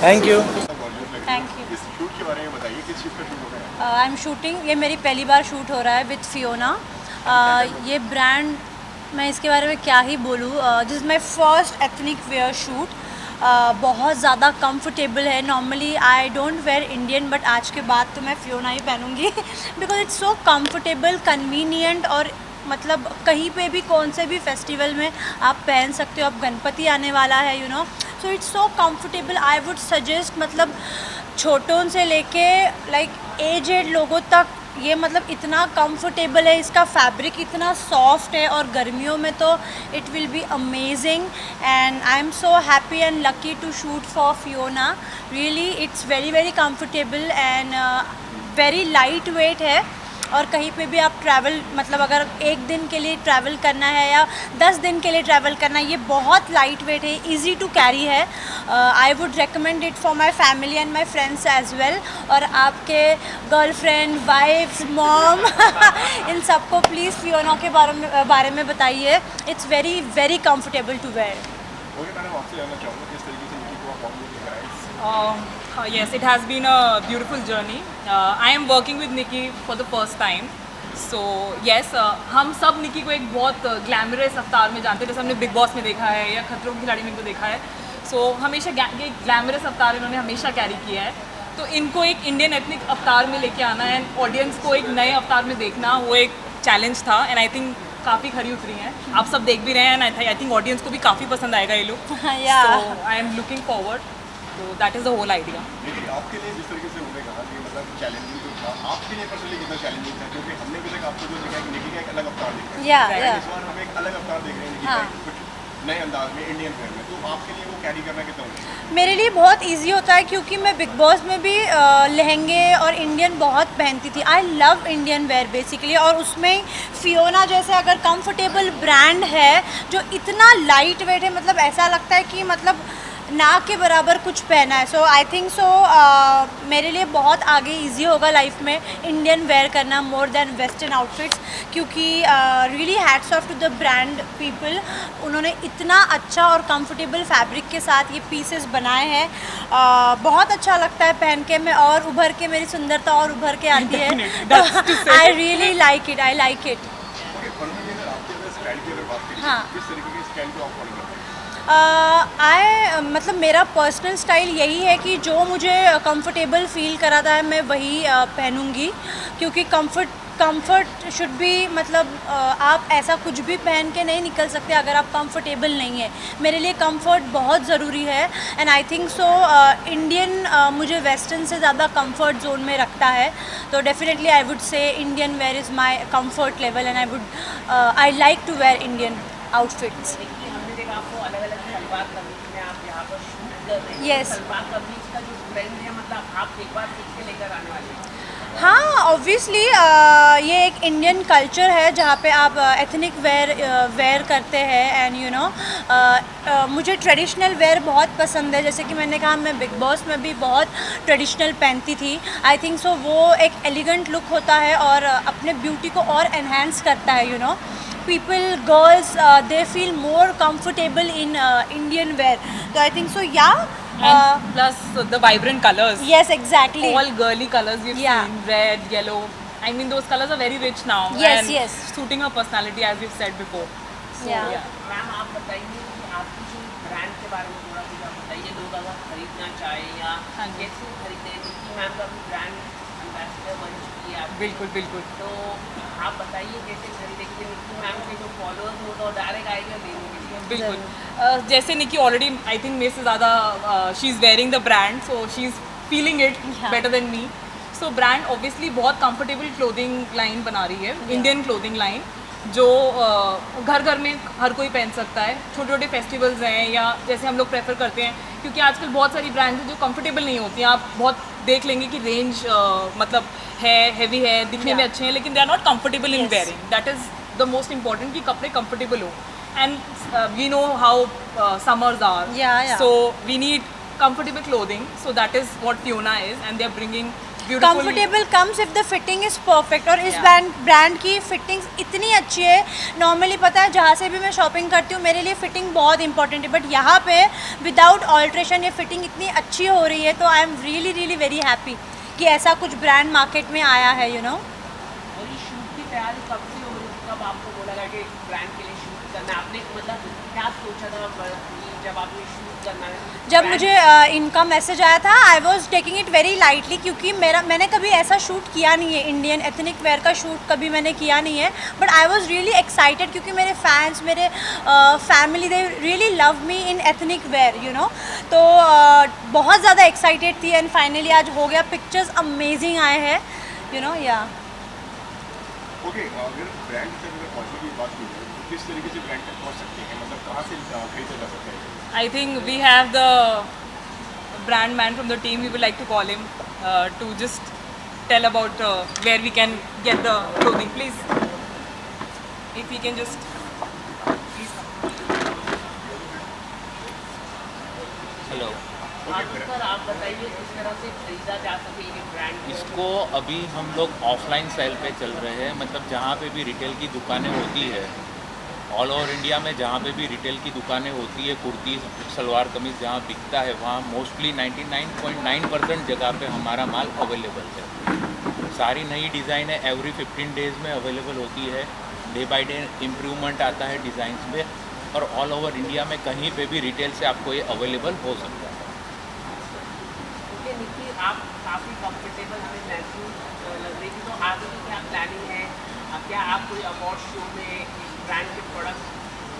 Thank you. Thank you. इस shoot के बारे में बताइए, किस चीज़ का शूट हो रहा है? आई एम शूटिंग, ये मेरी पहली बार शूट हो रहा है विथ फियोना। ये ब्रांड, मैं इसके बारे में क्या ही बोलूँ, this is my first ethnic wear shoot. बहुत ज़्यादा कंफर्टेबल है। Normally I don't wear Indian, but आज के बाद तो मैं फियोना ही पहनूँगी because it's so comfortable, convenient, और मतलब कहीं पे भी कौन से भी फेस्टिवल में आप पहन सकते हो। अब गणपति आने वाला है, you know, so it's so comfortable. I would suggest, मतलब छोटों से लेके लाइक एजेड लोगों तक ये मतलब इतना कंफर्टेबल है। इसका फैब्रिक इतना सॉफ्ट है, और गर्मियों में तो it will be amazing. And I am so happy and lucky to shoot for Fiona. Really it's very very comfortable and very light weight है। और कहीं पे भी आप ट्रैवल, मतलब अगर एक दिन के लिए ट्रैवल करना है या 10 दिन के लिए ट्रैवल करना है, ये बहुत लाइट वेट है, इजी टू कैरी है। I would recommend it for my family and my friends as well. और आपके गर्लफ्रेंड, वाइफ्स, मॉम इन सबको प्लीज़ फियोना के बारे में बताइए। It's very very comfortable to wear. Okay madam, आपसे जानना चाहूँगा किस तरीके से निकी को आप बॉलीवुड लेकर आए? Yes, it has been a beautiful journey. I am working with Nikki for the first time. So yes, हम सब निकी को एक बहुत ग्लैमरस अवतार में जानते हैं, जैसे हमने बिग बॉस में देखा है या खतरों की खिलाड़ी में इनको देखा है। सो हमेशा ये ग्लैमरस अवतार इन्होंने हमेशा कैरी किया है। तो इनको एक इंडियन एथनिक अवतार में लेके आना एंड ऑडियंस को एक नए अवतार में देखना, वो एक चैलेंज था। एंड आई थिंक काफ़ी खरी उतरी हैं, आप सब देख भी रहे हैं। एंड आई थिंक ऑडियंस को भी काफ़ी पसंद आएगा ये लोग। So I am looking forward, तो that is the whole idea. लेकिन आपके लिए जिस तरीके से उन्होंने कहा कि मतलब चैलेंजिंग जो था, आपके लिए पर्सनली कितना चैलेंजिंग था? क्योंकि हमने अभी तक आपको जो देखा है कि निकी का एक अलग अवतार देखा है, या इस बार हम एक अलग अवतार देख रहे हैं निकी का, कुछ नए अंदाज में, इंडियन वेयर में। तो आपके लिए वो कैरी करना कितना मुश्किल है? मेरे लिए बहुत इजी होता है, क्योंकि मैं बिग बॉस में भी लहंगे और इंडियन बहुत पहनती थी। I love Indian wear basically. और उसमें फियोना जैसे अगर कंफर्टेबल ब्रांड है जो इतना लाइट वेट है, मतलब ऐसा लगता है कि मतलब ना के बराबर कुछ पहना है। सो आई थिंक सो मेरे लिए बहुत आगे इजी होगा लाइफ में इंडियन वेयर करना मोर देन वेस्टर्न आउटफिट्स, क्योंकि really hats off to the brand people. उन्होंने इतना अच्छा और कंफर्टेबल फैब्रिक के साथ ये पीसेस बनाए हैं। बहुत अच्छा लगता है पहन के, मैं और उभर के, मेरी सुंदरता और उभर के आती है। I really like it, I like it. Okay, personally अगर आपके अगर स्टाइल की अगर बात करें, हाँ। किस तरीके के स्टाइल को आप फॉलो करते हैं? मतलब मेरा पर्सनल स्टाइल यही है कि जो मुझे कंफर्टेबल फील कराता है मैं वही पहनूंगी, क्योंकि कंफर्ट शुड बी, मतलब आप ऐसा कुछ भी पहन के नहीं निकल सकते अगर आप कंफर्टेबल नहीं है। मेरे लिए कंफर्ट बहुत ज़रूरी है। And I think so Indian मुझे वेस्टर्न से ज़्यादा कंफर्ट जोन में रखता है। तो definitely I would say Indian wear is my comfort level and I like to wear Indian outfits. आपको अलग अलग सलवार कमीज में आप यहाँ पर शूट कर रहे हैं। Yes. सलवार कमीज का जो ट्रेंड है, मतलब आप एक बार सीख के लेकर आने वाले हैं? हाँ, ऑब्वियसली ये एक इंडियन कल्चर है जहाँ पे आप एथनिक वेयर करते हैं। एंड यू नो, मुझे ट्रेडिशनल वेयर बहुत पसंद है। जैसे कि मैंने कहा, मैं बिग बॉस में भी बहुत ट्रेडिशनल पहनती थी। आई थिंक सो वो एक एलिगेंट लुक होता है और अपने ब्यूटी को और एनहेंस करता है। You know, people, girls, they feel more comfortable in Indian wear. So I think so, yeah. And plus the vibrant colors. Yes, exactly. All girly colors you've Yeah. seen, red, yellow. I mean, those colors are very rich now. Yes, and yes. suiting her personality, as we've said before. So, Yeah. Ma'am आप बताइए कि आपकी जो brand के बारे में थोड़ा सा बताइए। लोग अगर खरीदना चाहे या कैसे खरीदे, निकी मैम का भी ब्रांड एम्बेसडर बन चुकी है आप। बिल्कुल बिल्कुल। तो आप बताइए कैसे खरीदे, क्योंकि निकी मैम के जो फॉलोअर्स हो तो डायरेक्ट आइडिया देने के लिए। बिल्कुल। जैसे निकी ऑलरेडी आई थिंक मेरे से ज़्यादा she is wearing the brand, so she is feeling it better than me. So brand obviously बहुत कंफर्टेबल क्लोथिंग लाइन बना रही है, इंडियन क्लोथिंग लाइन, जो घर घर में हर कोई पहन सकता है। छोटे छोटे फेस्टिवल्स हैं या जैसे हम लोग प्रेफर करते हैं, क्योंकि आजकल बहुत सारी ब्रांड्स हैं जो कंफर्टेबल नहीं होती हैं। आप बहुत देख लेंगे कि रेंज मतलब है, हैवी है, दिखने में अच्छे हैं, लेकिन they are not comfortable in wearing. That is the most important कि कपड़े कंफर्टेबल हो। And we know how summers are. Yeah. So we need comfortable clothing. So that is what Fiona is, and they are bringing beautiful. Comfortable comes if the fitting is perfect. और इस brand की fittings इतनी अच्छी है। Normally पता है जहाँ से भी मैं शॉपिंग करती हूँ मेरे लिए फिटिंग बहुत इंपॉर्टेंट है, बट यहाँ पे विदाउट ऑल्ट्रेशन ये फिटिंग इतनी अच्छी हो रही है, तो I am really really very happy कि ऐसा कुछ ब्रांड मार्केट में आया है, यू नो। और ये शूट की तैयारी कब से हो रही थी, कब आपको बोला गया कि ब्रांड के लिए शूट करना है? आपने मतलब क्या सोचा था कि जब आपने शूट करना है? जब मुझे इनका मैसेज आया था I was taking it very lightly, क्योंकि मैंने कभी ऐसा शूट किया नहीं है, इंडियन एथनिक वेयर का शूट कभी मैंने किया नहीं है, but I was really excited क्योंकि मेरे फैंस, मेरे family, they really love me in ethnic wear, you know. तो बहुत ज़्यादा एक्साइटेड थी एंड फाइनली आज हो गया। पिक्चर्स अमेजिंग आए हैं, यू नो, या। ओके, अगर ब्रांड से अगर पहुंचने की बात की जाए तो किस तरीके से ब्रांड तक पहुंच सकते हैं, मतलब कहाँ से खरीदा जा सकता है? I think we have the brand man from the team. We would like to call him to just tell about where we can get the clothing. Please, if he can just please. Hello, sir आप बताइए किस तरह से खरीदा जा सके ये brand? इसको अभी हम लोग ऑफलाइन सेल पे चल रहे हैं, मतलब जहाँ पे भी रिटेल की दुकानें होती है, ऑल ओवर इंडिया में जहाँ पे भी रिटेल की दुकानें होती है, कुर्ती सलवार कमीज़ जहाँ बिकता है वहाँ मोस्टली 99.9% जगह पे हमारा माल अवेलेबल है। सारी नई डिज़ाइन है एवरी 15 डेज़ में अवेलेबल होती है, डे बाय डे इम्प्रूवमेंट आता है डिज़ाइंस में, और ऑल ओवर इंडिया में कहीं पे भी रिटेल से आपको ये अवेलेबल हो सकता है। ओके निकी, आप काफ़ी कंफर्टेबल हमें महसूस लग रही थी, तो आगे की क्या प्लानिंग है? क्या आप कोई अवार्ड शो में इस ब्रांड के प्रोडक्ट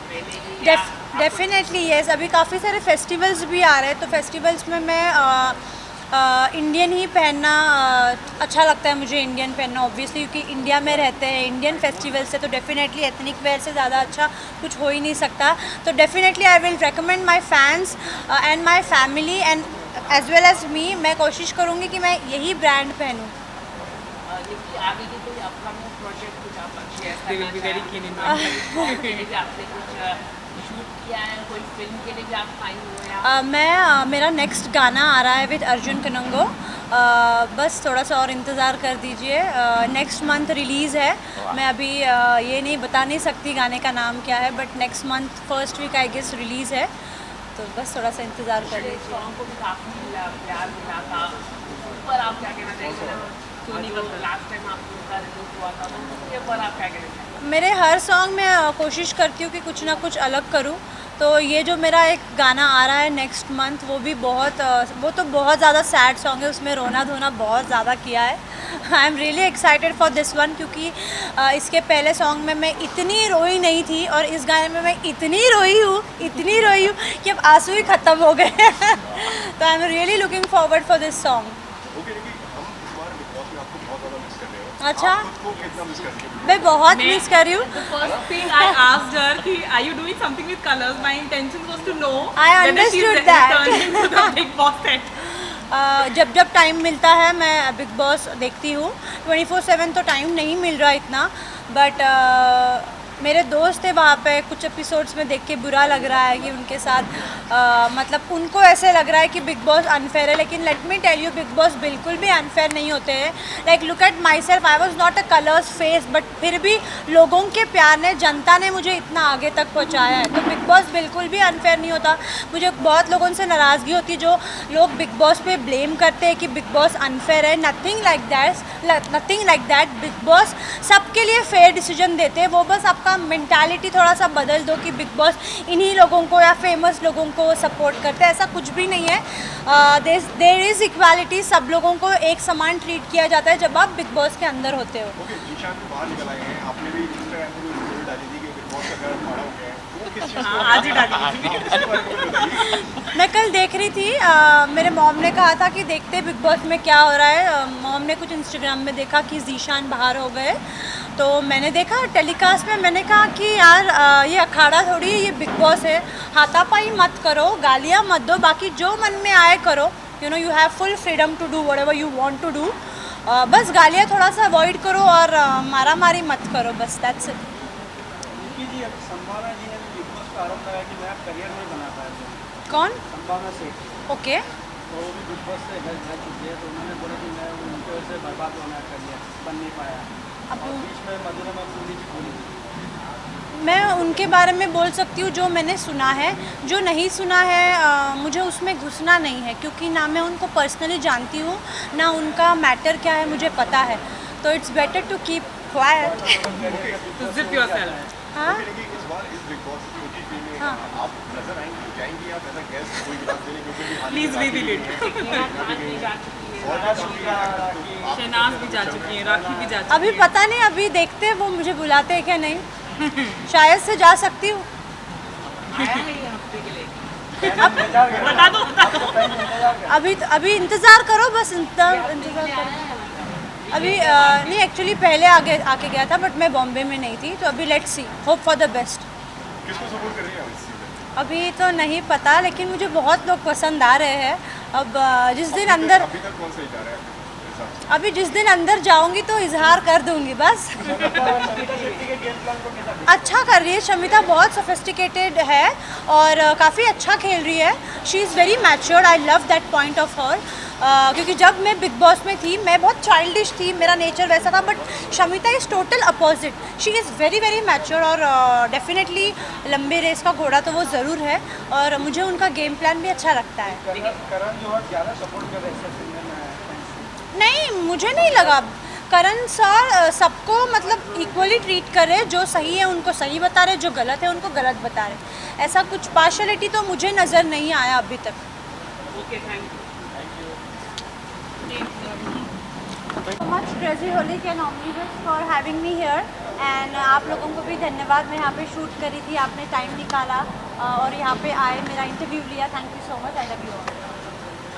पहनेंगे? Definitely yes. अभी काफ़ी सारे फेस्टिवल्स भी आ रहे हैं, तो फेस्टिवल्स में मैं इंडियन ही पहनना अच्छा लगता है मुझे, इंडियन पहनना ऑब्वियसली, क्योंकि इंडिया में रहते हैं, इंडियन फेस्टिवल से, तो डेफिनेटली एथनिक वेयर से ज़्यादा अच्छा कुछ हो ही नहीं सकता। तो definitely I will recommend my fans and my family and as well as me, मैं कोशिश करूँगी कि मैं यही ब्रांड पहनूँ। निकी, आगे की कोई अपकमिंग प्रोजेक्ट कुछ आप share They will be very keen in आपने कुछ शूट किया है, कोई फिल्म के लिए भी आप साइन हुए हैं? मेरा नेक्स्ट गाना आ रहा है विद अर्जुन कनंगो, बस थोड़ा सा और इंतज़ार कर दीजिए। नेक्स्ट मंथ रिलीज़ है। मैं अभी ये नहीं बता नहीं सकती गाने का नाम क्या है, but next month first week I guess release है, तो बस थोड़ा सा इंतज़ार कर लीजिए। सॉन्ग को भी काफ़ी प्यार मिला था, उस पर आप क्या कहना चाहेंगे? सोनी का लास्ट टाइम आपका रिलीज हुआ था, तो उसके ऊपर आप क्या कहना चाहेंगे? मेरे हर सॉन्ग में कोशिश करती हूँ कि कुछ ना कुछ अलग करूँ, तो ये जो मेरा एक गाना आ रहा है नेक्स्ट मंथ, वो भी वो तो बहुत ज़्यादा सैड सॉन्ग है, उसमें रोना धोना बहुत ज़्यादा किया है। आई am really excited for this one, क्योंकि इसके पहले सॉन्ग में मैं इतनी रोई नहीं थी, और इस गाने में मैं इतनी रोई हूँ कि अब आंसू ही ख़त्म हो गए। तो I am really looking forward for this song. Okay Nikki, हम इस बार बिग बॉस में आपको बहुत ज़्यादा मिस कर रहे हैं। अच्छा, आप खुद को कितना मिस कर रही हैं? मैं बहुत मिस कर रही हूँ। The first thing I asked her, कि are you doing something with colors? My intention was to know I whether she's understood that. returning to the Big Boss set. जब टाइम मिलता है मैं बिग बॉस देखती हूँ। 24/7 तो time नहीं मिल रहा इतना, बट मेरे दोस्त थे वहाँ पे, कुछ एपिसोड्स में देख के बुरा लग रहा है कि उनके साथ मतलब उनको ऐसे लग रहा है कि बिग बॉस अनफेयर है, लेकिन let me tell you Bigg Boss बिल्कुल भी अनफेयर नहीं होते हैं। Like look at myself, I was not a Colors face, but फिर भी लोगों के प्यार ने, जनता ने मुझे इतना आगे तक पहुँचाया है। तो बिग बॉस बिल्कुल भी अनफेयर नहीं होता। मुझे बहुत लोगों से नाराज़गी होती है जो लोग बिग बॉस पे ब्लेम करते हैं कि बिग बॉस अनफेयर है। Nothing like that. Big boss सबके लिए फेयर डिसीजन देते हैं, वो बस आपका मेंटालिटी थोड़ा सा बदल दो कि बिग बॉस इन्हीं लोगों को या फेमस लोगों को सपोर्ट करते हैं, ऐसा कुछ भी नहीं है। देयर इज़ इक्वालिटी, सब लोगों को एक समान ट्रीट किया जाता है जब आप बिग बॉस के अंदर होते हो। ओके, जीशान भी बाहर निकल आए हैं, आपने भी इंस्टाग्राम पे कोई स्टोरी डाली थी कि बिग बॉस का घर फाड़ा हो गया है, वो किस चीज़ को आज ही डाली थी। इसके बारे में बताइए। मैं कल देख रही थी, मेरे मॉम ने कहा था कि देखते बिग बॉस में क्या हो रहा है। मॉम ने कुछ इंस्टाग्राम में देखा कि जीशान बाहर हो गए, तो मैंने देखा टेलीकास्ट में, मैंने कहा कि यार ये अखाड़ा थोड़ी है, ये बिग बॉस है, हाथापाई मत करो, गालियाँ मत दो, बाकी जो मन में आए करो, you know, you have full freedom to do whatever you want to do. बस गालियाँ थोड़ा सा अवॉइड करो और मारा मारी मत करो, बस दैट्स इट। जी, अब संभावना जी ने बिग बॉस का आरोप लगाया कि मैं करियर नहीं बना पाया। कौन? संभावना से ओके। तो वो भी बिग बॉस से घर जा चुकी है, तो उन्होंने बोला कि मैं उनकी वजह से बर्बाद होना कर दिया, बन नहीं पाया। अब और बीच में मधुरमा पूरी जी बोली। मैं उनके बारे में बोल सकती हूँ जो मैंने सुना है। जो नहीं सुना है मुझे उसमें घुसना नहीं है, क्योंकि ना मैं उनको पर्सनली जानती हूँ, ना उनका मैटर क्या है मुझे पता है। तो it's better to keep quiet. तो जिप योरसेल्फ। हाँ लेकिन इस बार इस बिग बॉस की OTT में हाँ। आप नजर आएंगी, जाएंगी आप एज अ गेस्ट कोई गिलास देने, क्योंकि अभी हाल ही प्लीज में रिवील इट। खान भी जा चुकी है, और राखी भी जा चुकी है। शहनाज भी जा चुकी है, राखी भी जा चुकी अभी पता नहीं, अभी देखते हैं वो मुझे बुलाते हैं क्या नहीं। शायद से जा सकती हूँ। आया है ये हफ्ते के लिए। है। बता दो। अभी इंतज़ार करो, बस इंतज़ार करो। अभी नहीं, एक्चुअली पहले आके गया था, बट मैं बॉम्बे में नहीं थी, तो अभी let's see, hope for the best. किसको सपोर्ट कर रही हैं आप इस सीजन? अभी तो नहीं पता, लेकिन मुझे बहुत लोग पसंद आ रहे हैं। अब जिस दिन अंदर अभी तक कौन सही जा रहा है आपके हिसाब से? अभी जिस दिन अंदर जाऊंगी तो इजहार कर दूंगी बस। शमिता शेट्टी के गेम प्लान को कैसा? अच्छा कर रही है शमिता, बहुत सोफिस्टिकेटेड है और काफ़ी अच्छा खेल रही है। She is very matured, I love that point of her. क्योंकि जब मैं बिग बॉस में थी मैं बहुत चाइल्डिश थी, मेरा नेचर वैसा था, but Shamita is total opposite. She is very very mature और डेफिनेटली लंबे रेस का घोड़ा तो वो ज़रूर है, और मुझे उनका गेम प्लान भी अच्छा लगता है। करण जो है ज़्यादा सपोर्ट कर रहे हैं इस सीजन में। नहीं, मुझे नहीं लगा। करण सर सबको मतलब इक्वली ट्रीट कर रहे हैं, जो सही है उनको सही बता रहे, जो गलत है उनको गलत बता रहे। ऐसा कुछ पार्शलिटी तो मुझे नज़र नहीं आया अभी तक। Okay, thank you. so much Crazy Holy and Omnibus for having me here, and आप लोगों को भी धन्यवाद। मैं यहाँ पे शूट करी थी, आपने टाइम निकाला और यहाँ पे आए, मेरा इंटरव्यू लिया। Thank you so much, I love you all.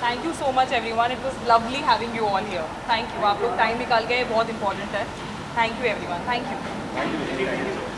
Thank you so much everyone, it was lovely having you all here. Thank you, आप लोग टाइम निकाल गए, बहुत इंपॉर्टेंट है। Thank you everyone, thank you. Thank you.